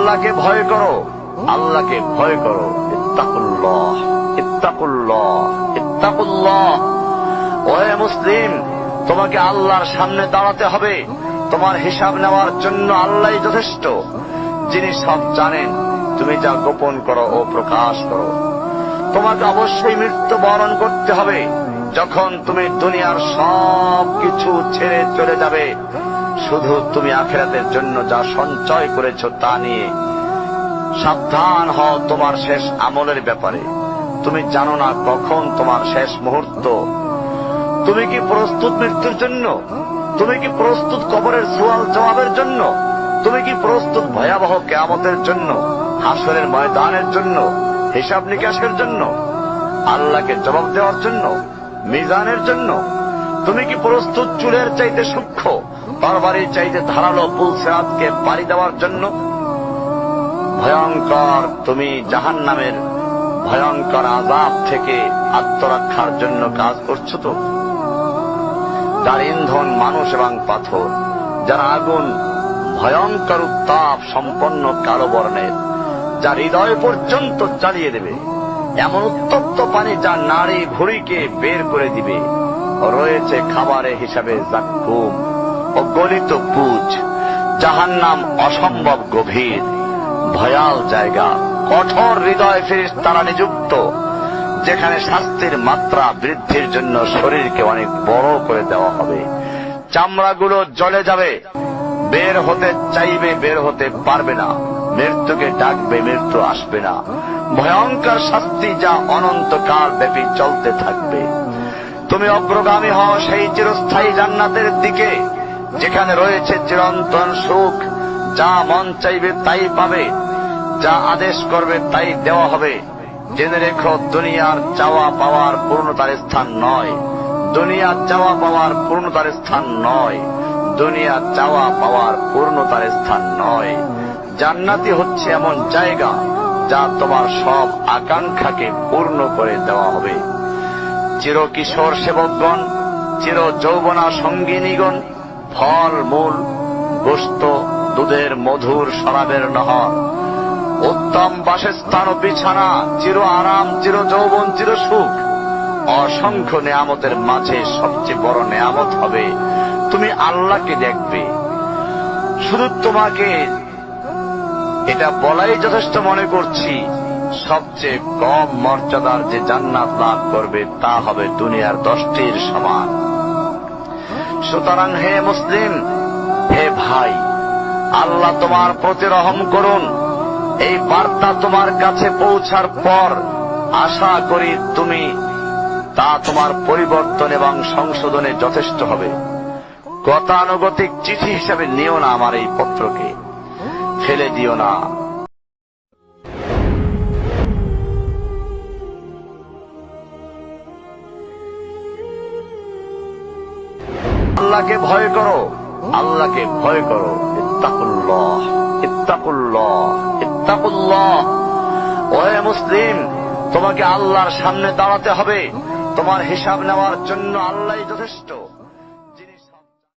আল্লাহকে ভয় করো, আল্লাহকে ভয় করো। ইত্তাকুল্লাহ, ইত্তাকুল্লাহ, ইত্তাকুল্লাহ। ওহে মুসলিম, তোমাকে আল্লাহর সামনে দাঁড়াতে হবে। তোমার হিসাব নেওয়ার জন্য আল্লাহই যথেষ্ট, যিনি সব জানেন। তুমি যা গোপন করো ও প্রকাশ করো। তোমাকে অবশ্যই মৃত্যু বরণ করতে হবে। যখন তুমি দুনিয়ার সব কিছু ছেড়ে চলে যাবে, শুধু তুমি আখিরাতের জন্য যা সঞ্চয় করেছো তা নিয়ে সাবধান হও তোমার শেষ আমলের ব্যাপারে। তুমি জানো না কখন তোমার শেষ মুহূর্ত। তুমি কি প্রস্তুত মৃত্যুর জন্য? তুমি কি প্রস্তুত কবরের সওয়াল জবাবের জন্য? তুমি কি প্রস্তুত ভয়াবহ কিয়ামতের জন্য, হাসরের ময়দানের জন্য, হিসাব নিকাশের জন্য, আল্লাহকে জবাব দেওয়ার জন্য, মিজানের জন্য? তুমি কি প্রস্তুত চুলের চাইতে সূক্ষ্ম, তরবারির চাইতে ধারালো পুলসিরাতকে পাড়ি দেওয়ার জন্য? ভয়ঙ্কর তুমি জাহান্নামের ভয়ঙ্কর আযাব থেকে আত্মরক্ষার জন্য কাজ করছো তো? যার ইন্ধন মানুষ এবং পাথর, যার আগুন ভয়ঙ্কর উত্তাপ সম্পন্ন কালো বর্ণের, যা হৃদয় পর্যন্ত জ্বালিয়ে দেবে, এমন উত্তপ্ত পানি যা নাড়ি ভুঁড়িকে বের করে দিবে। রয়েছে খাবারে হিসাবে জাক্কুম ও গলিত পুজ। জাহান্নাম অসম্ভব গভীর, ভয়াল জায়গা, কঠোর হৃদয় ফেরেশতারা নিযুক্ত, যেখানে শাস্তির মাত্রা বৃদ্ধির জন্য শরীরকে অনেক বড় করে দেওয়া হবে। চামড়াগুলো জ্বলে যাবে, বের হতে চাইবে, বের হতে পারবে না। মৃত্যুকে ডাকবে, মৃত্যু আসবে না। ভয়ঙ্কর শাস্তি যা অনন্তকাল ব্যাপী চলতে থাকবে। তুমি অগ্রগামী হও সেই চিরস্থায়ী জান্নাতের দিকে, যেখানে রয়েছে চিরন্তন সুখ। যা মন চাইবে তাই পাবে, যা আদেশ করবে তাই দেওয়া হবে। জেনে রেখো, দুনিয়ার চাওয়া পাওয়ার পূর্ণতার স্থান নয়। দুনিয়া চাওয়া পাওয়ার পূর্ণতার স্থান নয়। দুনিয়া চাওয়া পাওয়ার পূর্ণতার স্থান নয়। জান্নাতি হচ্ছে এমন জায়গা যা তোমার সব আকাঙ্ক্ষাকে পূর্ণ করে দেওয়া হবে। চির কিশোর সেবকগণ, চির যৌবনা সঙ্গিনীগণ, ফল মূল, গোশত, দুধের মধুর শরাবের নহর, উত্তম বাসস্থান ও বিছানা, চির আরাম, চির যৌবন, চির সুখ। অসংখ্য নেয়ামতের মাঝে সবচেয়ে বড় নেয়ামত হবে তুমি আল্লাহকে দেখবে। শুধু তোমাকে এটা বলাই যথেষ্ট মনে করছি, সবচেয়ে কম মর্যাদার যে জান্নাত লাভ করবে তা হবে দুনিয়ার 10টির সমান। সুতরাং হে মুসলিম, হে ভাই, আল্লাহ তোমার প্রতি রহম করুন। এই বার্তা তোমার কাছে পৌঁছার পর আশা করি তুমি তা তোমার পরিবর্তন এবং সংশোধনে যথেষ্ট হবে। গতানুগতিক চিঠি হিসেবে নিও না আমার এই পত্রকে, ফেলে দিও না। আল্লাহকে ভয় করো, আল্লাহকে ভয় করো। ইত্তাকুল্লাহ, ইত্তাকুল্লাহ, ইত্তাকুল্লাহ। ওহে মুসলিম, তোমাকে আল্লাহর সামনে দাঁড়াতে হবে। তোমার হিসাব নেওয়ার জন্য আল্লাহই যথেষ্ট।